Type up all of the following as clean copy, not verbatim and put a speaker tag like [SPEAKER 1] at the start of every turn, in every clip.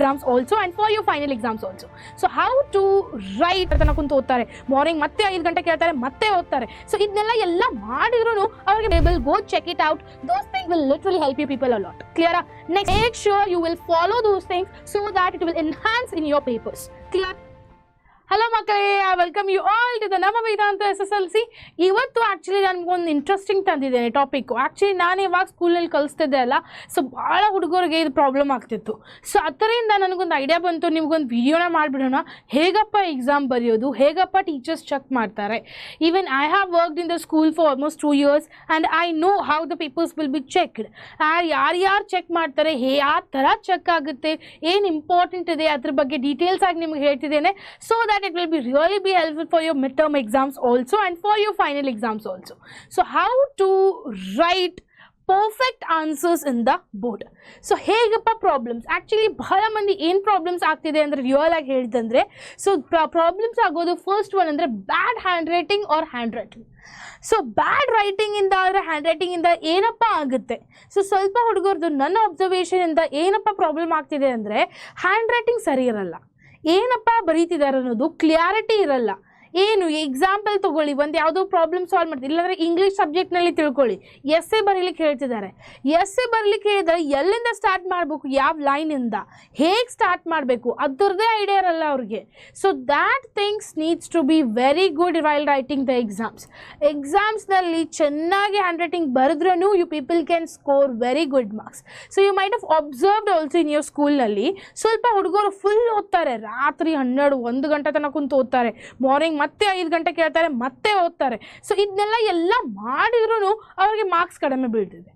[SPEAKER 1] exams also and for your final exams also. So how to write ಅಂತ ಕುಂತು ಓದ್ತಾರೆ, morning ಮತ್ತೆ 5 ಗಂಟೆ ಕೇಳ್ತಾರೆ, ಮತ್ತೆ ಓದ್ತಾರೆ. ಸೊ ಇದನ್ನೆಲ್ಲ ಎಲ್ಲ ಮಾಡಿದ್ರು ಅವ್ರಿಗೆ will go check it out. Those things will literally help you people a lot. Clear? Next, make sure you will follow those things so that it will enhance in your papers. Clear? Hello ಮಕ್ಕಳೇ, I welcome you all to the ನಮ್ಮ Vedantu SSLC. ಇವತ್ತು actually ನನಗೊಂದು interesting ತಂದಿದ್ದೇನೆ topic. Actually ನಾನು ಇವಾಗ ಸ್ಕೂಲಲ್ಲಿ ಕಲಿಸ್ತಿದ್ದೆ ಅಲ್ಲ, so ಭಾಳ ಹುಡುಗರಿಗೆ ಇದು ಪ್ರಾಬ್ಲಮ್ ಆಗ್ತಿತ್ತು. ಸೊ ಅದರಿಂದ ನನಗೊಂದು ಐಡಿಯಾ ಬಂತು, ನಿಮ್ಗೊಂದು ವಿಡಿಯೋನ ಮಾಡಿಬಿಡೋಣ, ಹೇಗಪ್ಪ ಎಕ್ಸಾಮ್ ಬರೆಯೋದು, ಹೇಗಪ್ಪ ಟೀಚರ್ಸ್ ಚೆಕ್ ಮಾಡ್ತಾರೆ. Even I have worked in the school for almost 2 years and I know how the papers will be checked. ಯಾರ್ಯಾರು ಚೆಕ್ ಮಾಡ್ತಾರೆ, ಯಾವ ಥರ ಚೆಕ್ ಆಗುತ್ತೆ, ಏನು ಇಂಪಾರ್ಟೆಂಟ್ ಇದೆ ಅದ್ರ ಬಗ್ಗೆ ಡೀಟೇಲ್ಸ್ ಆಗಿ ನಿಮ್ಗೆ ಹೇಳ್ತಿದ್ದೇನೆ. So it will be really be helpful for your midterm exams also and for your final exams also. So how to write perfect answers in the board. So ಹೇಗಪ್ಪ problems, actually ಬಹಳ ಮಂದಿ ಏನು problems ಆಗ್ತಿದೆ ಅಂದರೆ real ಆಗಿ ಹೇಳಿದಂದರೆ, so problems ಆಗೋದು first one ಅಂದರೆ bad handwriting or handwriting. So bad ರೈಟಿಂಗಿಂದ ಆದರೆ ಹ್ಯಾಂಡ್ ರೈಟಿಂಗಿಂದ ಏನಪ್ಪ ಆಗುತ್ತೆ, ಸೊ ಸ್ವಲ್ಪ ಹುಡುಗರದು ನನ್ನ ಅಬ್ಸರ್ವೇಷನಿಂದ ಏನಪ್ಪ ಪ್ರಾಬ್ಲಮ್ ಆಗ್ತಿದೆ ಅಂದರೆ ಹ್ಯಾಂಡ್ ರೈಟಿಂಗ್ ಸರಿ ಇರಲ್ಲ, ಏನಪ್ಪ ಬರೀತಿದ್ದಾರೆ ಅನ್ನೋದು ಕ್ಲಿಯಾರಿಟಿ ಇರಲ್ಲ. ಏನು ಎಕ್ಸಾಂಪಲ್ ತೊಗೊಳ್ಳಿ, ಒಂದು ಯಾವುದೋ ಪ್ರಾಬ್ಲಮ್ ಸಾಲ್ವ್ ಮಾಡ್ತೀವಿ, ಇಲ್ಲಾಂದರೆ ಇಂಗ್ಲೀಷ್ ಸಬ್ಜೆಕ್ಟ್ನಲ್ಲಿ ತಿಳ್ಕೊಳ್ಳಿ, ಎಸ್ಸೆ ಬರೀಲಿಕ್ಕೆ ಹೇಳ್ತಿದ್ದಾರೆ. ಎಸ್ಸೆ ಬರೀಲಿಕ್ಕೆ ಹೇಳಿದರೆ ಎಲ್ಲಿಂದ ಸ್ಟಾರ್ಟ್ ಮಾಡಬೇಕು, ಯಾವ ಲೈನಿಂದ ಹೇಗೆ ಸ್ಟಾರ್ಟ್ ಮಾಡಬೇಕು ಅದರದ್ದೇ ಐಡಿಯಾ ಇರಲ್ಲ ಅವ್ರಿಗೆ. So that things needs to be very good while writing the exams. ಎಕ್ಸಾಮ್ಸ್ನಲ್ಲಿ ಚೆನ್ನಾಗಿ ಹ್ಯಾಂಡ್ ರೈಟಿಂಗ್ ಬರೆದ್ರೂ you people can score very good marks. So you might have observed also in your ಸ್ಕೂಲ್ನಲ್ಲಿ ಸ್ವಲ್ಪ ಹುಡುಗರು ಫುಲ್ ಓದ್ತಾರೆ, ರಾತ್ರಿ 12-1 ಗಂಟೆ ತನಕ ಕುಂತು ಓದ್ತಾರೆ, ಮಾರ್ನಿಂಗ್ ಮತ್ತೆ 5 ಗಂಟೆ ಕೇಳ್ತಾರೆ, ಮತ್ತೆ ಓದ್ತಾರೆ. ಸೊ ಇದನ್ನೆಲ್ಲ ಮಾಡಿದ್ರು ಅವ್ರಿಗೆ ಮಾರ್ಕ್ಸ್ ಕಡಿಮೆ ಬೀಳ್ತಿದೆ.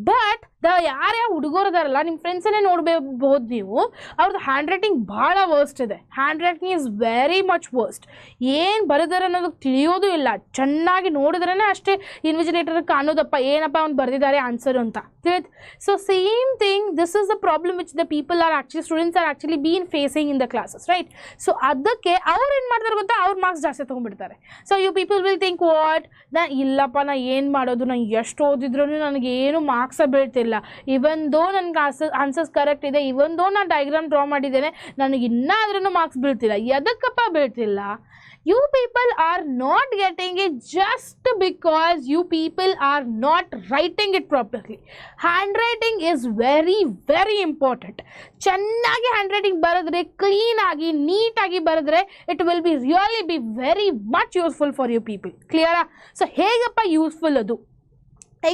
[SPEAKER 1] ಬಟ್ ಯಾರ್ಯಾವ ಹುಡುಗರು ಇದಾರಲ್ಲ, ನಿಮ್ಮ ಫ್ರೆಂಡ್ಸನ್ನೇ ನೋಡ್ಬೋದು ನೀವು, ಅವ್ರದ್ದು ಹ್ಯಾಂಡ್ ರೈಟಿಂಗ್ ಭಾಳ ವರ್ಸ್ಟ್ ಇದೆ. Hand writing is very much worst. ಏನು ಬರೆದಾರೆ ಅನ್ನೋದು ತಿಳಿಯೋದು ಇಲ್ಲ, ಚೆನ್ನಾಗಿ ನೋಡಿದ್ರೇ ಅಷ್ಟೇ ಇನ್ವಿಜಿಲೇಟರ್ ಕಾಣೋದಪ್ಪ ಏನಪ್ಪ ಅವ್ನು ಬರೆದಿದ್ದಾರೆ ಆನ್ಸರ್ ಅಂತ ತಿಳಿದು. So same thing, this is the problem which the people are actually students are actually been facing in the classes, right? So ಅದಕ್ಕೆ ಅವ್ರು ಏನು ಮಾಡ್ತಾರೆ ಗೊತ್ತಾ, ಅವ್ರು ಮಾರ್ಕ್ಸ್ ಜಾಸ್ತಿ ತೊಗೊಂಡ್ಬಿಡ್ತಾರೆ. So you people will think what, ಇಲ್ಲಪ್ಪ ನಾ ಏನು ಮಾಡೋದು, ನಾನು ಎಷ್ಟು ಓದಿದ್ರು ನನಗೆ ಏನು ಮಾರ್ಕ್ಸ ಬೀಳ್ತಿಲ್ಲ, ಇವನ್ ದೋ ನನಗೆ ಆನ್ಸರ್ಸ್ ಕರೆಕ್ಟ್ ಇದೆ, ಇವನ್ ದೋ ನಾನು ಡಯಾಗ್ರಾಮ್ ಡ್ರಾ ಮಾಡಿದ್ದೇನೆ, ನನಗೆ ಇನ್ನಾದ್ರೂ marks ಬೀಳ್ತಿಲ್ಲ. ಎದಕ್ಕಪ್ಪ ಬೀಳ್ತಿಲ್ಲ? You people are not getting it just because you people are not writing it properly. Handwriting is very very important. ಚೆನ್ನಾಗಿ ಹ್ಯಾಂಡ್ ರೈಟಿಂಗ್ ಬರೆದ್ರೆ, ಕ್ಲೀನ್ ಆಗಿ ನೀಟಾಗಿ ಬರೆದ್ರೆ, it will be really be very much useful for you people. ಕ್ಲಿಯರಾ? So ಹೇಗಪ್ಪ useful ಅದು?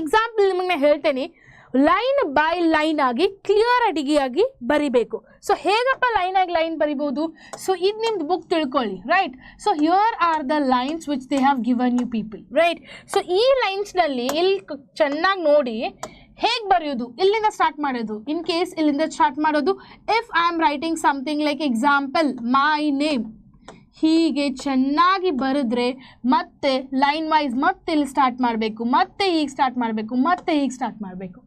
[SPEAKER 1] Example ನಿಮಗೆ ನಾನು ಹೇಳ್ತೇನೆ, ಲೈನ್ ಬೈ ಲೈನ್ ಆಗಿ ಕ್ಲಿಯರಿಟಿಯಾಗಿ ಬರಿಬೇಕು. ಸೊ ಹೇಗಪ್ಪ ಲೈನ್ ಬರಿಬೋದು? ಸೊ ಇದು ನಿಮ್ದು ಬುಕ್ ತಿಳ್ಕೊಳ್ಳಿ, right? So here are the lines which they have given you people, right? ಸೊ ಈ ಲೈನ್ಸ್ನಲ್ಲಿ ಇಲ್ಲಿ ಚೆನ್ನಾಗಿ ನೋಡಿ ಹೇಗೆ ಬರೆಯೋದು, ಇಲ್ಲಿಂದ ಸ್ಟಾರ್ಟ್ ಮಾಡೋದು. ಇನ್ ಕೇಸ್ ಇಲ್ಲಿಂದ ಸ್ಟಾರ್ಟ್ ಮಾಡೋದು, if I am writing something like example my name, ಹೀಗೆ ಚೆನ್ನಾಗಿ ಬರೆದ್ರೆ ಮತ್ತೆ ಲೈನ್ ವೈಸ್ ಮತ್ತೆ ಇಲ್ಲಿ ಸ್ಟಾರ್ಟ್ ಮಾಡಬೇಕು, ಮತ್ತೆ ಹೀಗೆ ಸ್ಟಾರ್ಟ್ ಮಾಡಬೇಕು, ಮತ್ತೆ ಹೀಗೆ ಸ್ಟಾರ್ಟ್ ಮಾಡಬೇಕು.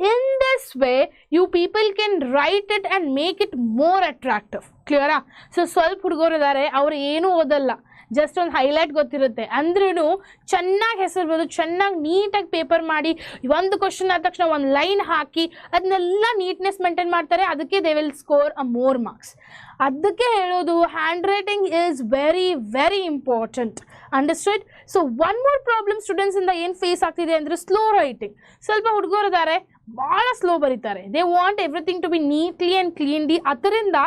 [SPEAKER 1] In this way you people can write it and make it more attractive. ಕ್ಲಿಯರಾ? ಸೊ ಸ್ವಲ್ಪ ಹುಡುಗರು ಇದ್ದಾರೆ, ಅವ್ರು ಏನೂ ಓದಲ್ಲ, ಜಸ್ಟ್ ಒಂದು ಹೈಲೈಟ್ ಗೊತ್ತಿರುತ್ತೆ, ಅಂದ್ರೂ ಚೆನ್ನಾಗಿ ಹೆಸರು ಬರೋದು, ಚೆನ್ನಾಗಿ ನೀಟಾಗಿ ಪೇಪರ್ ಮಾಡಿ, ಒಂದು ಕ್ವಶನ್ ಆದ ತಕ್ಷಣ ಒಂದು ಲೈನ್ ಹಾಕಿ ಅದನ್ನೆಲ್ಲ ನೀಟ್ನೆಸ್ ಮೇಂಟೈನ್ ಮಾಡ್ತಾರೆ. ಅದಕ್ಕೆ they will score a more marks. ಅದಕ್ಕೆ ಹೇಳೋದು hand writing is very very important. Understood? So one more problem students ಇಂದ ಏನು ಫೇಸ್ ಆಗ್ತಿದೆ ಅಂದರೆ ಸ್ಲೋ ರೈಟಿಂಗ್. ಸ್ವಲ್ಪ ಹುಡುಗರು ಇದ್ದಾರೆ, ಭಾಳ ಸ್ಲೋ ಬರೀತಾರೆ. They want everything to be neatly and cleanly, ಅದರಿಂದ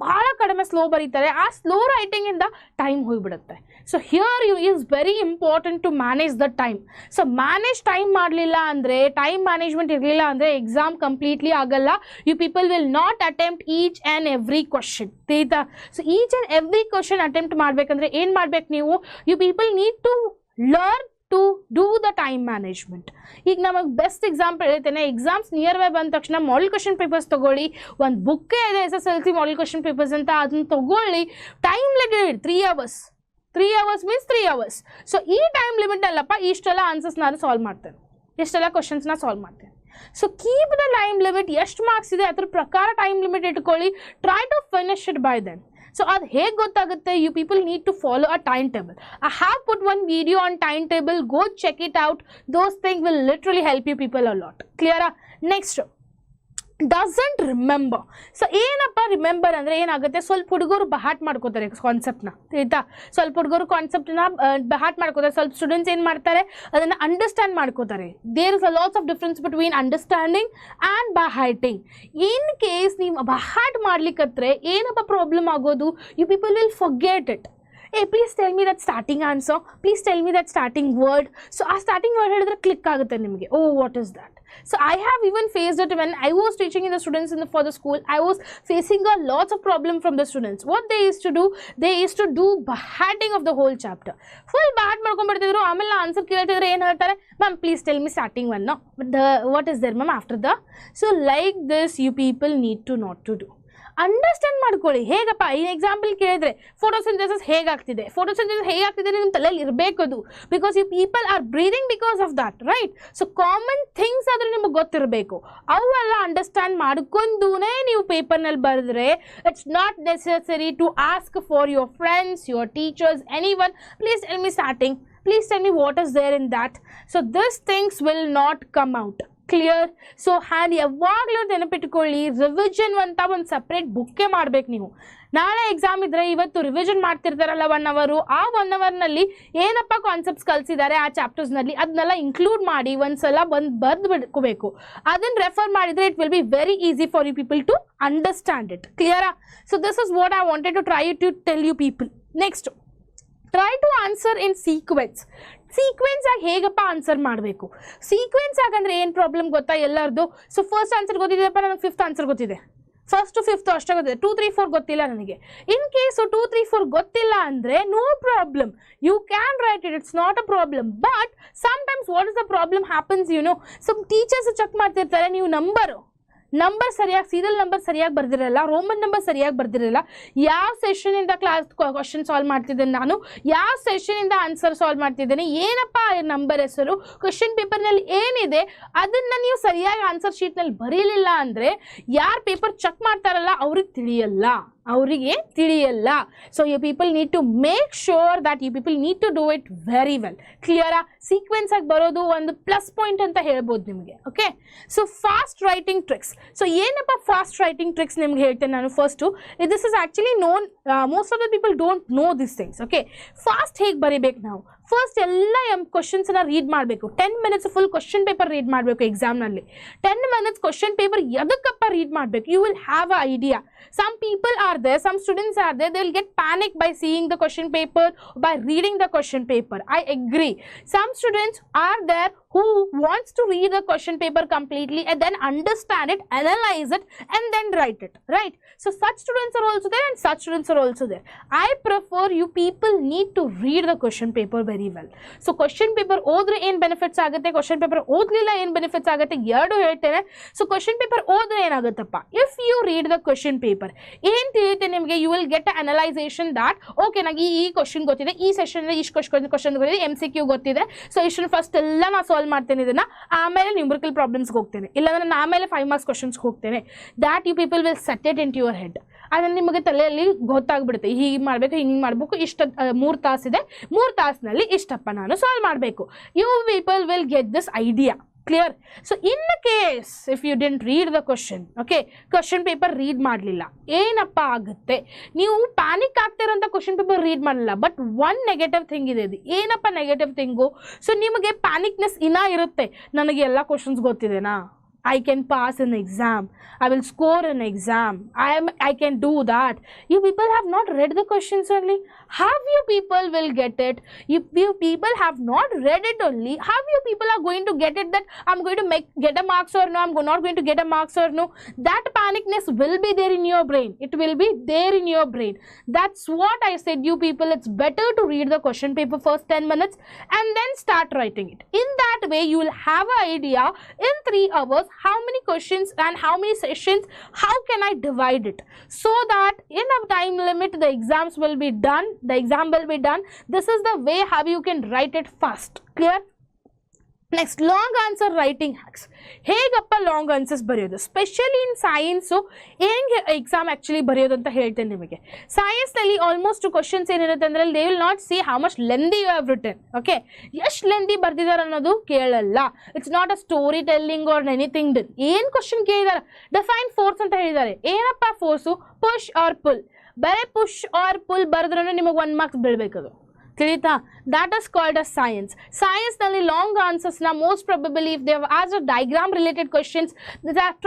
[SPEAKER 1] ಭಾಳ ಕಡಿಮೆ ಸ್ಲೋ ಬರೀತಾರೆ. ಆ ಸ್ಲೋ ರೈಟಿಂಗಿಂದ ಟೈಮ್ ಹೋಗಿಬಿಡುತ್ತೆ. So here you is very important to manage the time. So manage time ಮಾಡಲಿಲ್ಲ ಅಂದರೆ, ಟೈಮ್ ಮ್ಯಾನೇಜ್ಮೆಂಟ್ ಇರಲಿಲ್ಲ ಅಂದರೆ ಎಕ್ಸಾಮ್ ಕಂಪ್ಲೀಟ್ಲಿ ಆಗಲ್ಲ. You people will not attempt each and every question. ಆಯ್ತಾ? So each and every question attempt ಮಾಡಬೇಕಂದ್ರೆ ಏನು ಮಾಡ್ಬೇಕು ನೀವು? You people need to learn to do the time management. ಈಗ ನಮಗೆ ಬೆಸ್ಟ್ ಎಕ್ಸಾಂಪಲ್ ಹೇಳ್ತೇನೆ, ಎಕ್ಸಾಮ್ಸ್ ನಿಯರ್ ಬೈ ಬಂದ ತಕ್ಷಣ ಮಾಡೆಲ್ ಕ್ವಶನ್ ಪೇಪರ್ಸ್ ತೊಗೊಳ್ಳಿ. ಒಂದು ಬುಕ್ಕೇ ಇದೆ SSLC ಮಾಡೆಲ್ ಕ್ವಶನ್ ಪೇಪರ್ಸ್ ಅಂತ, ಅದನ್ನು ತೊಗೊಳ್ಳಿ. Time limit 3 hours. 3 hours means 3 hours. So ಈ ಟೈಮ್ ಲಿಮಿಟ್ ಅಲ್ಲಪ್ಪ, ಇಷ್ಟೆಲ್ಲ ಆನ್ಸರ್ಸ್ ನಾನು ಸಾಲ್ವ್ ಮಾಡ್ತೇನೆ, ಇಷ್ಟೆಲ್ಲ ಕ್ವಶನ್ಸ್ನ ಸಾಲ್ವ್ ಮಾಡ್ತೇನೆ. So keep the time limit. ಎಷ್ಟು ಮಾರ್ಕ್ಸ್ ಇದೆ ಅದ್ರ ಪ್ರಕಾರ ಟೈಮ್ ಲಿಮಿಟ್ ಇಟ್ಕೊಳ್ಳಿ. Try to finish it by then. So ಅದು ಹೇಗೆ ಗೊತ್ತಾಗುತ್ತೆ? You people need to follow a timetable. I have put one video on timetable. Go check it out. Those things will literally help you people a lot. Clear? Next, doesn't remember. So ಏನಪ್ಪ remember ಅಂದರೆ ಏನಾಗುತ್ತೆ, ಸ್ವಲ್ಪ ಹುಡುಗರು ಬಹಾಟ್ ಮಾಡ್ಕೋತಾರೆ ಕಾನ್ಸೆಪ್ಟ್ನ, ಆಯಿತಾ. ಸ್ವಲ್ಪ ಹುಡುಗರು ಕಾನ್ಸೆಪ್ಟನ್ನ ಬಹಾಟ್ ಮಾಡ್ಕೋತಾರೆ, ಸ್ವಲ್ಪ ಸ್ಟೂಡೆಂಟ್ಸ್ ಏನು ಮಾಡ್ತಾರೆ ಅದನ್ನು ಅಂಡರ್ಸ್ಟ್ಯಾಂಡ್ ಮಾಡ್ಕೋತಾರೆ. There is a lots of difference between understanding and byhearting. In case ನೀವು ಬಹಾಟ್ ಮಾಡ್ಲಿಕ್ಕತ್ರೆ ಏನಪ್ಪ ಪ್ರಾಬ್ಲಮ್ ಆಗೋದು, you people will forget it. Please tell me that starting answer, please tell me that starting word. So ಆ starting word ಹೇಳಿದ್ರೆ click ಆಗುತ್ತೆ ನಿಮಗೆ, oh what is that. So I have even faced it when I was teaching in the students for the school. I was facing a lots of problem from the students. What they used to do, they used to do bahating of the whole chapter. Full bahat ಮಾಡ್ಕೊಂಡು ಬರ್ತಿದ್ರು. ಆಮೇಲೆ answer ಕೇಳ್ತಿದ್ರೆ ಏನು ಹೇಳ್ತಾರೆ, ma'am please tell me starting one. No but what is there ma'am after the. So like this you people need to not to do. Understand ಮಾಡ್ಕೊಳ್ಳಿ. ಹೇಗಪ್ಪ ಈ example ಕೇಳಿದ್ರೆ ಫೋಟೋಸಿಂಥೆಸಿಸ್ ಹೇಗಾಗ್ತಿದೆ, ಫೋಟೋಸಿಂಥೆಸಿಸ್ ಹೇಗಾಗ್ತಿದೆ ನಿಮ್ಮ ತಲೆಯಲ್ಲಿ ಇರಬೇಕು ಅದು. Because you people are breathing because of that, right. So common things ಆದ್ರೆ ನಿಮಗೆ ಗೊತ್ತಿರಬೇಕು. ಅವೆಲ್ಲ ಅಂಡರ್ಸ್ಟ್ಯಾಂಡ್ ಮಾಡ್ಕೊಂಡೇ ನೀವು ಪೇಪರ್ನಲ್ಲಿ ಬರೆದ್ರೆ it's not necessary to ask for your friends, your teachers, any one, please tell me starting, please tell me what is there in that. So this things will not come out. Clear. So hand ಯಾವಾಗಲೂ ನೆನಪಿಟ್ಕೊಳ್ಳಿ, revision ಅಂತ ಒಂದು separate ಬುಕ್ಕೇ ಮಾಡ್ಬೇಕು ನೀವು. ನಾಳೆ exam ಇದ್ದರೆ ಇವತ್ತು revision ಮಾಡ್ತಿರ್ತಾರಲ್ಲ 1 ಅವರು, ಆ 1 ಅವರ್ನಲ್ಲಿ ಏನಪ್ಪ ಕಾನ್ಸೆಪ್ಟ್ಸ್ ಕಲಿಸಿದ್ದಾರೆ ಆ ಚಾಪ್ಟರ್ಸ್ನಲ್ಲಿ ಅದನ್ನೆಲ್ಲ ಇನ್ಕ್ಲೂಡ್ ಮಾಡಿ ಒಂದ್ಸಲ ಬರೆದು ಬಿಡ್ಕೋಬೇಕು. ಅದನ್ನು ರೆಫರ್ ಮಾಡಿದರೆ it will be very easy for you people to understand it. ಕ್ಲಿಯರಾ? So this is what I wanted to try to tell you people. Next, try to answer in sequence. Sequence ಆಗಿ ಹೇಗಪ್ಪ answer ಮಾಡಬೇಕು. Sequence ಆಗಂದ್ರೆ ಏನು problem ಗೊತ್ತಾ ಎಲ್ಲರದು. So first answer ಗೊತ್ತಿದೆಯಪ್ಪ, ನನಗೆ 5th answer ಗೊತ್ತಿದೆ, 1st to 5th ಅಷ್ಟೇ ಗೊತ್ತಿದೆ, 2, 3, 4 ಗೊತ್ತಿಲ್ಲ ನನಗೆ. ಇನ್ ಕೇಸ್ 2, 3, 4 ಗೊತ್ತಿಲ್ಲ ಅಂದರೆ no problem, you can write it, it's not a problem. But sometimes what is the problem happens, you know, some teachers check ಮಾಡ್ತಿರ್ತಾರೆ, ನೀವು ನಂಬರ್ ಸರಿಯಾಗಿ ಸೀರಿಯಲ್ ನಂಬರ್ ಸರಿಯಾಗಿ ಬರ್ದಿರಲ್ಲ, ರೋಮನ್ ನಂಬರ್ ಸರಿಯಾಗಿ ಬರ್ದಿರಲ್ಲ. ಯಾವ ಸೆಷನಿಂದ ಕ್ಲಾಸ್ ಕ್ವಶನ್ ಸಾಲ್ವ್ ಮಾಡ್ತಿದ್ದೇನೆ ನಾನು, ಯಾವ ಸೆಷನಿಂದ ಆನ್ಸರ್ ಸಾಲ್ವ್ ಮಾಡ್ತಿದ್ದೇನೆ, ಏನಪ್ಪ ನಂಬರ್ ಹೆಸರು, ಕ್ವಶನ್ ಪೇಪರ್ನಲ್ಲಿ ಏನಿದೆ ಅದನ್ನು ನೀವು ಸರಿಯಾಗಿ ಆನ್ಸರ್ ಶೀಟ್ನಲ್ಲಿ ಬರೀಲಿಲ್ಲ ಅಂದರೆ ಯಾರು ಪೇಪರ್ ಚೆಕ್ ಮಾಡ್ತಾರಲ್ಲ ಅವ್ರಿಗೆ ತಿಳಿಯಲ್ಲ. So you people need to make sure that you people need to do it very well. ಕ್ಲಿಯರಾ? ಸೀಕ್ವೆನ್ಸ್ ಆಗಿ ಬರೋದು ಒಂದು ಪ್ಲಸ್ ಪಾಯಿಂಟ್ ಅಂತ ಹೇಳ್ಬೋದು ನಿಮಗೆ. Okay, so fast writing tricks. So ಏನಪ್ಪ ಫಾಸ್ಟ್ ರೈಟಿಂಗ್ ಟ್ರಿಕ್ಸ್ ನಿಮ್ಗೆ ಹೇಳ್ತೇನೆ ನಾನು. First, this is actually known, most of the people don't know this things. Okay, fast ಹೇಗೆ ಬರೀಬೇಕು ನಾವು. ಫಸ್ಟ್ ಎಲ್ಲ ಕ್ವಶನ್ಸನ್ನ ರೀಡ್ ಮಾಡಬೇಕು. 10 minutes full question paper read ಮಾಡಬೇಕು ಎಕ್ಸಾಮ್ನಲ್ಲಿ. 10 minutes ಕ್ವಶನ್ ಪೇಪರ್ ಎದಕ್ಕಪ್ಪ ರೀಡ್ ಮಾಡಬೇಕು, you will have a idea. Some people are there, some students are there, they will get panic by seeing the question paper, by reading the question paper. I agree. Some students are there who wants to read the question paper completely and then understand it, analyze it and then write it, right? So such students are also there and such students are also there. I prefer you people need to read the question paper very well. So question paper ಓದ್ರೆ ಏನು benefits ಆಗುತ್ತೆ, question paper ಓದಲಿಲ್ಲ ಏನು benefits ಆಗುತ್ತೆ, ಎರಡು ಹೇಳ್ತೇನೆ. So question paper ಓದ್ರೆ ಏನಾಗುತ್ತಪ್ಪ, if you read the question paper ಏನು ತಿಳಿಯುತ್ತೆ ನಿಮಗೆ, you will get a analysation that okay ನನಗೆ ಈ ಕ್ವಶನ್ ಗೊತ್ತಿದೆ, ಈ ಸೆಷನ್ ಇಷ್ಟು ಕ್ವಶನ್ ಗೊತ್ತಿದೆ, MCQ ಗೊತ್ತಿದೆ. ಸೊ ಇಷ್ಟು ಫಸ್ಟ್ ಎಲ್ಲ ನಾನು ಸಾಲ್ವ್ ಮಾಡ್ತೇನೆ ಇದನ್ನ, ಆಮೇಲೆ ನ್ಯೂಮರಿಕಲ್ ಪ್ರಾಬ್ಲಮ್ಸ್ಗೆ ಹೋಗ್ತೇನೆ, ಇಲ್ಲಾಂದ್ರೆ ನಾನು ಆಮೇಲೆ 5 marks ಕ್ವಶನ್ಸ್ಗೆ ಹೋಗ್ತೇನೆ. That you people will set it into your head. ಅದನ್ನು ನಿಮಗೆ ತಲೆಯಲ್ಲಿ ಗೊತ್ತಾಗ್ಬಿಡುತ್ತೆ, ಹೀಗೆ ಮಾಡಬೇಕು, ಹಿಂಗೆ ಮಾಡಬೇಕು, ಇಷ್ಟ 3 ತಾಸಿದೆ, 3 ತಾಸಿನಲ್ಲಿ ಇಷ್ಟಪ್ಪ ನಾನು ಸಾಲ್ವ್ ಮಾಡಬೇಕು. You people will get this idea. Clear? So in case if you didn't read the question, okay, question paper read ಮಾಡಲಿಲ್ಲ, ಏನಪ್ಪ ಆಗುತ್ತೆ, ನೀವು ಪ್ಯಾನಿಕ್ ಆಗ್ತಿರೋಂಥ ಕ್ವಶನ್ ಪೇಪರ್ ರೀಡ್ ಮಾಡಲಿಲ್ಲ. ಬಟ್ ಒನ್ ನೆಗೆಟಿವ್ ಥಿಂಗ್ ಇದೆ, ಇದು ಏನಪ್ಪ ನೆಗೆಟಿವ್ ಥಿಂಗು, ಸೊ ನಿಮಗೆ ಪ್ಯಾನಿಕ್ನೆಸ್ ಇನ್ನೂ ಇರುತ್ತೆ, ನನಗೆ ಎಲ್ಲ questions ಗೊತ್ತಿದೆನಾ, I can pass an exam, I will score an exam, I can do that. You people have not read the questions only. How you people will get it? If you people have not read it only, how you people are going to get it that I'm going to get a marks or no, I'm not going to get a marks or no? That panicness will be there in your brain. It will be there in your brain. That's what I said, you people, it's better to read the question paper first 10 minutes and then start writing it. In that way you will have an idea in 3 hours how many questions and how many sessions, how can I divide it, so that in a time limit the exams will be done, the exam will be done. This is the way how you can write it fast. Clear? Next long answer writing hacks. ಹೇಗಪ್ಪ long answers ಬರೆಯೋದು, specially in science ಹೆಂಗೆ exam actually ಬರೆಯೋದು ಅಂತ ಹೇಳ್ತೇನೆ ನಿಮಗೆ. ಸೈನ್ಸ್ನಲ್ಲಿ almost questions ಏನಿರುತ್ತೆ ಅಂದರೆ they will not see how much length you have written. Okay, ಎಷ್ಟು ಲೆಂದಿ ಬರ್ದಿದ್ದಾರೆ ಅನ್ನೋದು ಕೇಳಲ್ಲ. It's not a story telling or anything then. ಏನು ಕ್ವಶನ್ ಕೇಳಿದ್ದಾರೆ, ಡಿಫೈನ್ ಫೋರ್ಸ್ ಅಂತ ಹೇಳಿದ್ದಾರೆ. ಏನಪ್ಪ ಫೋರ್ಸು, ಪುಷ್ ಆರ್ ಪುಲ್. ಬರೀ ಪುಷ್ ಆರ್ ಪುಲ್ ಬರೆದ್ರೂ ನಿಮಗೆ 1 ಮಾರ್ಕ್ಸ್ ಬೀಳಬೇಕದು, ತಿಳಿತಾ? that is called as science. Science ನಲ್ಲಿ ಲಾಂಗ್ ಆನ್ಸರ್ಸ್ ನ most probably if they have asked a diagram related questions,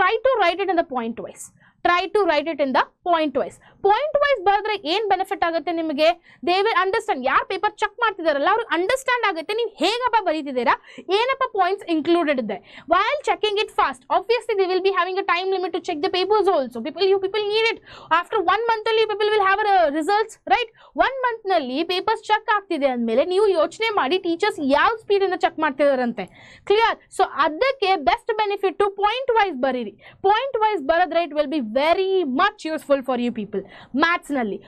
[SPEAKER 1] try to write it in the point wise. Try to write it in the point wise. Point wise ಬರೆದ್ರೆ ಏನು benefit ಆಗುತ್ತೆ ನಿಮಗೆ, they will understand. ಯಾರು paper check ಮಾಡ್ತಿದಾರಲ್ಲ ಅವ್ರಿಗೆ understand ಆಗುತ್ತೆ ನೀವು ಹೇಗಪ್ಪ ಬರೀತಿದ್ದೀರಾ, ಏನಪ್ಪ ಪಾಯಿಂಟ್ಸ್ ಇನ್ಕ್ಲೂಡೆಡ್ ಇದೆ. While checking it fast, obviously they will be having a time limit to check the papers also. People need it. After 1 month ಅಲ್ಲಿ people will have results, right? 1 month ನಲ್ಲಿ papers check ಆಗ್ತಿದೆ ಅಂದಮೇಲೆ ನೀವು ಯೋಚನೆ ಮಾಡಿ teachers ಯಾವ ಸ್ಪೀಡಿಂದ check ಮಾಡ್ತಿದಾರಂತೆ. ಕ್ಲಿಯರ್? ಸೊ ಅದಕ್ಕೆ ಬೆಸ್ಟ್ ಬೆನಿಫಿಟ್ ಪಾಯಿಂಟ್ ವೈಸ್ ಬರೀರಿ. ಪಾಯಿಂಟ್ ವೈಸ್ ಬರೆದ್ರೆ it will be very much useful for you people. ಮ್ಯಾಥ್ಸ್ನಲ್ಲಿ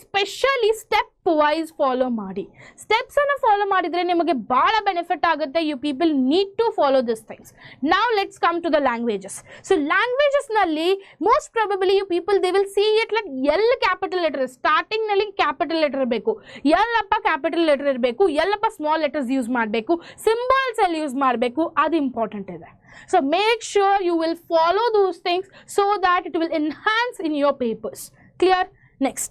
[SPEAKER 1] ಸ್ಪೆಷಲಿ ಸ್ಟೆಪ್ ವೈಸ್ ಫಾಲೋ ಮಾಡಿ. ಸ್ಟೆಪ್ಸ್ ಅನ್ನು ಫಾಲೋ ಮಾಡಿದ್ರೆ ನಿಮಗೆ ಬಹಳ ಬೆನಿಫಿಟ್ ಆಗುತ್ತೆ. You people need to follow this things. ನಾವು let's come to the languages. So languages ನಲ್ಲಿ most probably you people they will see it like L capital letter. Starting ನಲ್ಲಿ capital letter ಇರಬೇಕು, ಎಲ್ಲಪ್ಪ capital letter ಇರಬೇಕು, ಎಲ್ಲಪ್ಪ small letters use ಮಾಡಬೇಕು, symbols ಅಲ್ಲಿ use ಮಾಡಬೇಕು. ಅದು ಇಂಪಾರ್ಟೆಂಟ್ ಇದೆ. So make sure you will follow those things so that it will enhance in your papers. Clear? Next,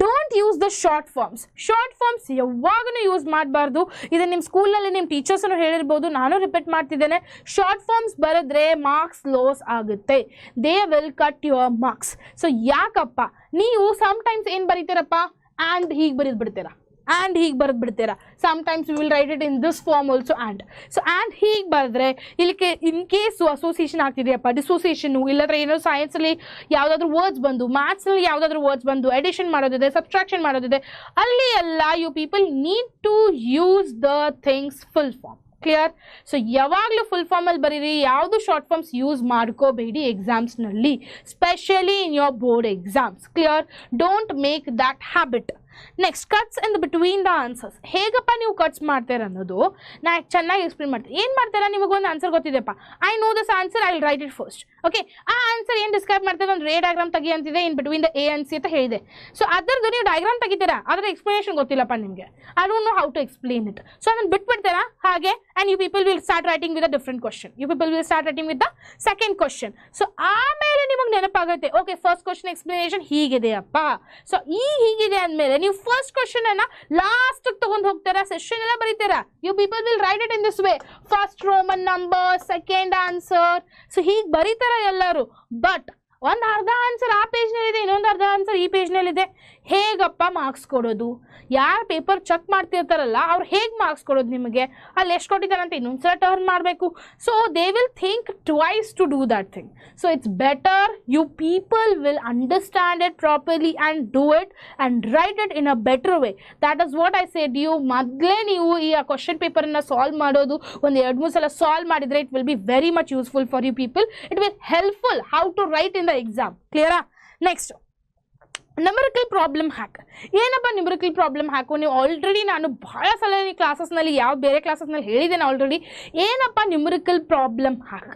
[SPEAKER 1] don't use the short forms. Short forms ಯಾವಾಗಲೂ use ಮಾಡಬಾರ್ದು. ಇದು ನಿಮ್ಮ ಸ್ಕೂಲಲ್ಲಿ ನಿಮ್ಮ ಟೀಚರ್ಸನ್ನು ಹೇಳಿರ್ಬೋದು, ನಾನು ರಿಪೀಟ್ ಮಾಡ್ತಿದ್ದೇನೆ. ಶಾರ್ಟ್ ಫಾರ್ಮ್ಸ್ ಬರೆದ್ರೆ ಮಾರ್ಕ್ಸ್ ಲಾಸ್ ಆಗುತ್ತೆ. They will cut your marks. So ಯಾಕಪ್ಪ, ನೀವು ಸಮ್ಟೈಮ್ಸ್ ಏನು ಬರೀತೀರಪ್ಪ, ಆ್ಯಂಡ್ ಹೀಗೆ ಬರೀದು ಬಿಡ್ತೀರಾ, ಆ್ಯಂಡ್ ಹೀಗೆ ಬರೆದು ಬಿಡ್ತೀರಾ. Sometimes you will write it in this form also and. So and ಹೀಗೆ ಬರೆದ್ರೆ ಇಲ್ಲಿ ಇನ್ ಕೇಸು ಅಸೋಸಿಯೇಷನ್ ಆಗ್ತಿದೆಯಪ್ಪ, ಡಿಸೋಸಿಯೇಷನು, ಇಲ್ಲದ್ರೆ ಏನೋ ಸೈನ್ಸಲ್ಲಿ ಯಾವುದಾದ್ರೂ ವರ್ಡ್ಸ್ ಬಂದು, ಮ್ಯಾಥ್ಸ್ನಲ್ಲಿ ಯಾವುದಾದ್ರೂ ವರ್ಡ್ಸ್ ಬಂದು ಎಡಿಷನ್ ಮಾಡೋದಿದೆ, ಸಬ್ಸ್ಟ್ರಾಕ್ಷನ್ ಮಾಡೋದಿದೆ, ಅಲ್ಲಿ ಎಲ್ಲ you people need to use the things full form. Clear? So ಯಾವಾಗಲೂ ಫುಲ್ ಫಾರ್ಮಲ್ಲಿ ಬರೀರಿ, ಯಾವುದು ಶಾರ್ಟ್ ಫಾರ್ಮ್ಸ್ ಯೂಸ್ ಮಾಡ್ಕೋಬೇಡಿ ಎಕ್ಸಾಮ್ಸ್ನಲ್ಲಿ, specially in your board exams. Clear? Don't make that habit. Next, cuts in between the answers. ಹೇಗಪ್ಪ ನೀವು cuts ಮಾಡ್ತೀರ ಅನ್ನೋದು ನಾ ಚೆನ್ನಾಗಿ ಎಕ್ಸ್ಪ್ಲೇನ್ ಮಾಡ್ತೀನಿ. ಏನು ಮಾಡ್ತೀರಾ, ನಿಮಗೊಂದು ಆನ್ಸರ್ ಗೊತ್ತಿದೆಪ್ಪ, I know this answer, I will write it first. Okay, ಆ ಆನ್ಸರ್ ಏನು ಡಿಸ್ಕ್ರೈಬ್ ಮಾಡ್ತೀವಿ, ಒಂದು ರೇ ಡಯಾಗ್ರಾಮ್ ತೆಗಿ ಅಂತಿದೆ, in between the A and C ಅಂತ ಹೇಳಿದೆ. ಸೊ ಅದರದ್ದು ನೀವು ಡಯಾಗ್ರಾಮ್ ತೆಗಿತೀರಾ, ಅದರ ಎಕ್ಸ್ಪ್ಲನೇಷನ್ ಗೊತ್ತಿಲ್ಲಪ್ಪ ನಿಮಗೆ, I don't know how to explain it. So ಅದನ್ನು ಬಿಟ್ಬಿಡ್ತೀರಾ ಹಾಗೆ, and you people will start writing with a different question. You people will start writing with the second question. So ಆಮೇಲೆ ನಿಮಗೆ ನೆನಪಾಗುತ್ತೆ, ಓಕೆ ಫಸ್ಟ್ ಕ್ವಶನ್ ಎಕ್ಸ್ಪ್ಲನೇಷನ್ ಹೀಗಿದೆಯಪ್ಪ. So ಹೀಗಿದೆ ಅಂದಮೇಲೆ ನೀವು ಫಸ್ಟ್ ಕ್ವಶನ್ ಅನ್ನ ಲಾಸ್ಟ್ ತಗೊಂಡು ಹೋಗ್ತಾರಾ, ಸೆಷನ್ ಎಲ್ಲ ಬರೀತೀರಾ. You people will write it in this way, first Roman number, second answer. So ಹೀಗೆ ಬರೀತಾರ ಎಲ್ಲರೂ. ಬಟ್ ಒಂದು ಅರ್ಧ ಆನ್ಸರ್ ಆ ಪೇಜ್ನಲ್ಲಿದೆ, ಇನ್ನೊಂದು ಅರ್ಧ ಆನ್ಸರ್ ಈ ಪೇಜ್ನಲ್ಲಿದೆ. ಹೇಗಪ್ಪ ಮಾರ್ಕ್ಸ್ ಕೊಡೋದು? ಯಾರು ಪೇಪರ್ ಚೆಕ್ ಮಾಡ್ತಿರ್ತಾರಲ್ಲ ಅವ್ರು ಹೇಗೆ ಮಾರ್ಕ್ಸ್ ಕೊಡೋದು ನಿಮಗೆ? ಅಲ್ಲಿ ಎಷ್ಟು ಕೊಟ್ಟಿದ್ದಾರಂತ ಇನ್ನೊಂದ್ಸಲ ಟರ್ನ್ ಮಾಡಬೇಕು. So they will think twice to do that thing. So it's better you people will understand it properly and do it and write it in a better way. That is what I said you. ಮೊದಲೇ ನೀವು ಈ question ಪೇಪರನ್ನು solve ಮಾಡೋದು ಒಂದು 2-3 ಸಲ solve ಮಾಡಿದರೆ it will be very much useful for you people. It will helpful how to write in the exam. ಕ್ಲಿಯರಾ? Next, numerical problem hack. ಏನಪ್ಪ numerical problem hack? ನೀವು ಆಲ್ರೆಡಿ ನಾನು ಭಾಳ ಸಲ ಕ್ಲಾಸಸ್ನಲ್ಲಿ ಬೇರೆ ಕ್ಲಾಸಸ್ನಲ್ಲಿ ಹೇಳಿದ್ದೇನೆ ಆಲ್ರೆಡಿ. ಏನಪ್ಪ ನ್ಯೂಮರಿಕಲ್ ಪ್ರಾಬ್ಲಮ್ ಹ್ಯಾಕ್?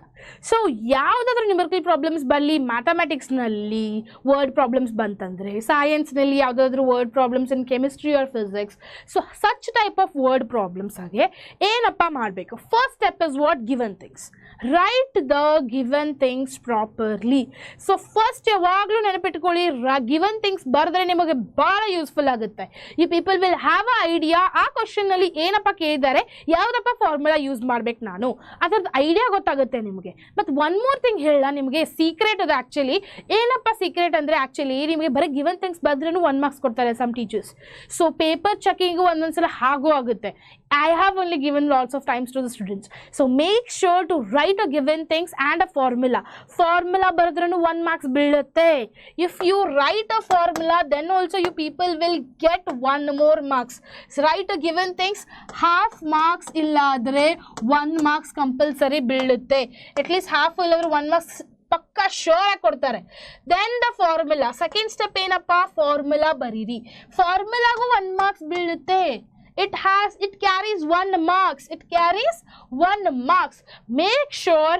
[SPEAKER 1] ಸೊ ಯಾವುದಾದ್ರೂ ನ್ಯೂಮರಿಕಲ್ ಪ್ರಾಬ್ಲಮ್ಸ್ ಬರಲಿ, ಮ್ಯಾಥಮೆಟಿಕ್ಸ್ನಲ್ಲಿ ವರ್ಡ್ ಪ್ರಾಬ್ಲಮ್ಸ್ ಬಂತಂದರೆ, ಸೈನ್ಸ್ನಲ್ಲಿ ಯಾವುದಾದ್ರೂ word problems in chemistry or physics, so such type of word problems ಆಗಿ ಏನಪ್ಪ ಮಾಡಬೇಕು? First step is what? Given things. Right the given things properly. So first ಯಾವಾಗಲೂ ನೆನಪಿಟ್ಕೊಳ್ಳಿ, ಗಿವನ್ ಥಿಂಗ್ಸ್ ಬರೆದ್ರೆ ನಿಮಗೆ ಭಾಳ ಯೂಸ್ಫುಲ್ ಆಗುತ್ತೆ. You people will have a idea, ಆ ಕ್ವಶನ್ನಲ್ಲಿ ಏನಪ್ಪ ಕೇಳಿದ್ದಾರೆ, ಯಾವುದಪ್ಪ ಫಾರ್ಮುಲಾ ಯೂಸ್ ಮಾಡ್ಬೇಕು ನಾನು, ಅದರದ್ದು ಐಡಿಯಾ ಗೊತ್ತಾಗುತ್ತೆ ನಿಮಗೆ. ಮತ್ತು ಒನ್ ಮೋರ್ ಥಿಂಗ್ ಹೇಳ ನಿಮಗೆ, ಸೀಕ್ರೆಟ್ ಅದು. ಆ್ಯಕ್ಚುಲಿ ಏನಪ್ಪ ಸೀಕ್ರೆಟ್ ಅಂದರೆ, ಆ್ಯಕ್ಚುಲಿ ನಿಮಗೆ ಬರೀ ಗಿವನ್ ಥಿಂಗ್ಸ್ ಬರೆದ್ರೂ 1 ಮಾರ್ಕ್ಸ್ ಕೊಡ್ತಾರೆ some teachers. So paper checking ಒಂದೊಂದ್ಸಲ ಹಾಗೂ ಆಗುತ್ತೆ. I have only given lots of times to the students. So make sure to write a given things and a formula. Formula ಬರೆದ್ರೂ 1 marks ಬೀಳುತ್ತೆ. If you write a formula, then also you people will get 1 more marks. So write a given things, half marks ಇಲ್ಲಾದರೆ 1 marks compulsory ಬೀಳುತ್ತೆ. At least half ಇಲ್ಲಾದ್ರೆ 1 marks ಪಕ್ಕ sure ಆಗಿ ಕೊಡ್ತಾರೆ. Then the formula, second step ಏನಪ್ಪ? Formula ಬರೀರಿ. ಫಾರ್ಮುಲಾಗೂ 1 marks ಬೀಳುತ್ತೆ. it carries 1 marks. It carries 1 marks. Make sure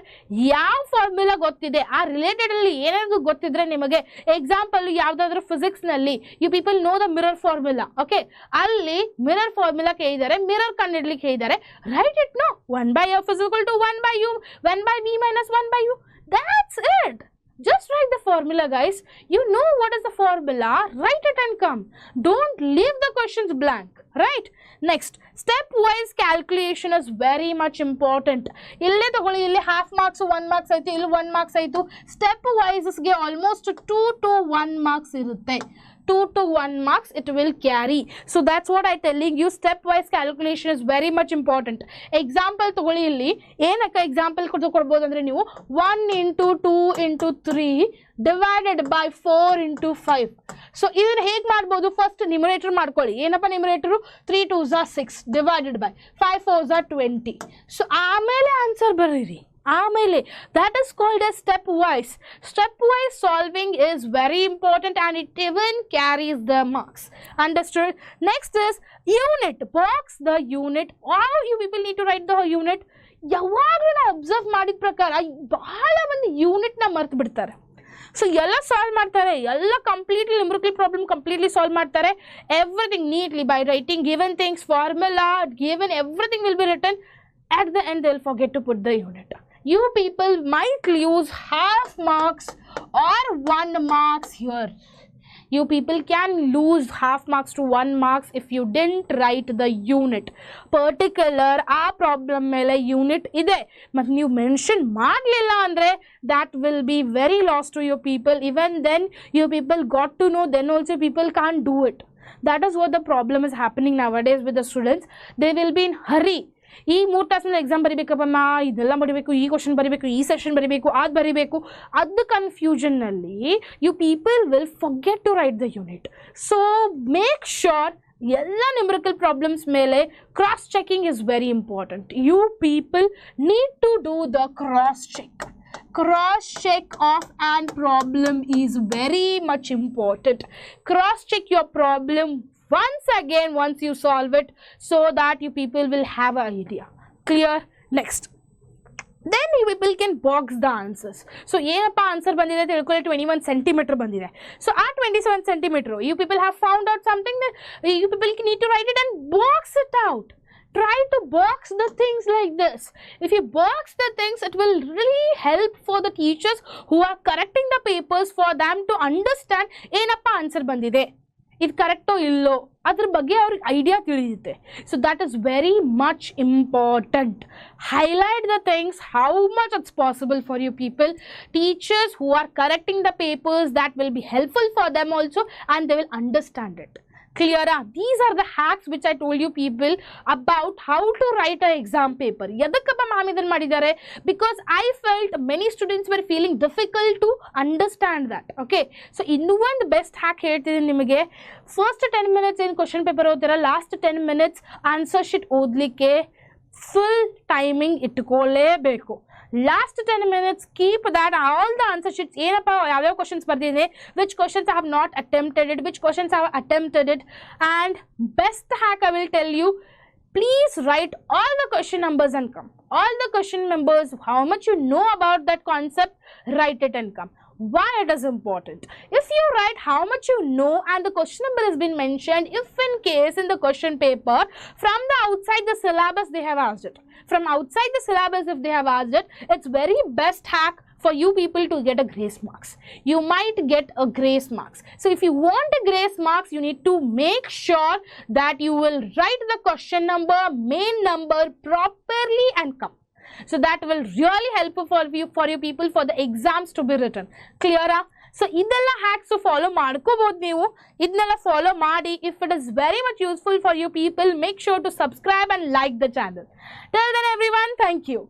[SPEAKER 1] ಯಾವ ಫಾರ್ಮುಲಾ ಗೊತ್ತಿದೆ, ಆ ರಿಲೇಟೆಡ್ ಅಲ್ಲಿ ಏನಾದ್ರು ಗೊತ್ತಿದ್ರೆ ನಿಮಗೆ, ಎಕ್ಸಾಂಪಲ್ ಯಾವ್ದಾದ್ರು ಫಿಸಿಕ್ಸ್ ನಲ್ಲಿ you people know the mirror formula, okay, ಅಲ್ಲಿ ಮಿರರ್ ಫಾರ್ಮುಲಾ ಕೇಳಿದ್ದಾರೆ, ಮಿರರ್ ಕಂಡುಹಿಡ್ಲಿಕ್ಕೆ ಹೇಳಿದ್ದಾರೆ, right it. No 1/f is equal to 1/u, 1/v minus 1/u. That's it. Just write the formula, guys. You know what is the formula, write it and come. Don't leave the questions blank, right? Next, stepwise calculation is very much important. Ille tagoli, ille half marks 1 marks aitu, ille 1 marks aitu. Stepwise ge almost 2 to 1 marks irutte. 2 to 1 marks it will carry. So that's what I telling you, stepwise calculation is very much important. Example ತಗೊಳ್ಳಿ, ಇಲ್ಲಿ ಏನಕ್ಕೆ example ಕೊಡ್ಬೋದು ಅಂದ್ರೆ ನೀವು 1 into 2 into 3 divided by 4 into 5. So ಇದನ್ನ ಹೇಗೆ ಮಾಡ್ಬೋದು, first numerator ಮಾಡ್ಕೊಳ್ಳಿ. ಏನಪ್ಪ numerator, 3 2s are 6 divided by 5 4s are 20. So ಆಮೇಲೆ ಆನ್ಸರ್ ಬರೀರಿ. ಆಮೇಲೆ that is called as stepwise. Stepwise solving is very important and it even carries the marks. Understood? Next is unit. Box the unit. How you people need to write the unit? ಯಾವಾಗಲೂ ನಾವು observe ಮಾಡಿದ ಪ್ರಕಾರ ಬಹಳ ಮಂದಿ unit ನ ಮರ್ತು ಬಿಡ್ತಾರೆ. So ಎಲ್ಲ ಸಾಲ್ವ್ ಮಾಡ್ತಾರೆ, ಎಲ್ಲ completely numerical problem completely solve ಮಾಡ್ತಾರೆ, everything neatly by writing given things, formula given, everything will be written. At the end they will forget to put the unit. You people might lose half marks or 1 marks here. You people can lose half marks to 1 marks if you didn't write the unit. Particular ಆ problem ಮೇಲೆ unit ಇದೆ ಮತ್ತು ನೀವು mention ಮಾಡಲಿಲ್ಲ ಅಂದರೆ that will be very lost to your people. Even then you people got to know, then also people can't do it. That is what the problem is happening nowadays with the students. They will be in hurry. ಈ 3 ತಾಸಿನಲ್ಲಿ exam ಬರೀಬೇಕಪ್ಪ, ಇದೆಲ್ಲ ಬರೀಬೇಕು, ಈ question ಬರೀಬೇಕು, ಈ session ಬರೀಬೇಕು, ಅದು ಬರೀಬೇಕು, ಅದು ಕನ್ಫ್ಯೂಷನ್ನಲ್ಲಿ you people will forget to write the unit. So make sure ಎಲ್ಲ ನ್ಯೂಮರಿಕಲ್ ಪ್ರಾಬ್ಲಮ್ಸ್ ಮೇಲೆ cross checking is very important. You people need to do the cross check. Cross check of an problem is very much important. Cross check your problem once again once you solve it, so that you people will have an idea. Clear? Next, then you people can box the answers. So ಏನಪ್ಪ answer ಬಂದಿದೆ ತಿಳ್ಕೊಳ್ಳಿ, 21 centimeter ಬಂದಿದೆ. So ಆ 27 centimeter you people have found out something that you people need to write it and box it out. Try to box the things like this. If you box the things, it will really help for the teachers who are correcting the papers, for them to understand ಏನಪ್ಪ answer ಬಂದಿದೆ, ಇದು ಕರೆಕ್ಟೋ ಇಲ್ಲೋ, ಅದ್ರ ಬಗ್ಗೆ ಅವ್ರಿಗೆ idea ತಿಳಿಯುತ್ತೆ. So that is very much important. Highlight the things how much it's possible for you people. Teachers who are correcting the papers, that will be helpful for them also, and they will understand it. Clear? These are the hacks which I told you people about how to write an exam paper. Yadakappa ma'am idan madidare because I felt many students were feeling difficult to understand that. Okay, so innu one best hack ಹೇಳ್ತಿದ್ದೀನಿ ನಿಮಗೆ. First 10 minutes in question paper ಓದ್ತೀರಾ, last 10 minutes answer sheet ಓದಲಿಕ್ಕೆ full timing ಇಟ್ಕೊಳ್ಳೇಬೇಕು. Last 10 minutes keep that all the answer sheets, ಏನಪ್ಪ ಯಾವ್ಯಾವ questions ಬರ್ದಿದೆ, which questions I have not attempted it, which questions I have attempted it, and best hack I will tell you, please write all the question numbers and come. All the question numbers, how much you know about that concept, write it and come. Why it is important? If you write how much you know and the question number has been mentioned, if in case in the question paper from the outside the syllabus they have asked it, from outside the syllabus if they have asked it, it's very best hack for you people to get a grace marks. You might get a grace marks. So if you want a grace marks, you need to make sure that you will write the question number, main number properly and come. So that will really help for you people for the exams to be written. Clear? So idella hacks follow ಮಾಡ್ಕೋಬಹುದು ನೀವು. ಇದನ್ನೆಲ್ಲ follow ಮಾಡಿ. If it is very much useful for you people, make sure to subscribe and like the channel. Till then everyone, thank you.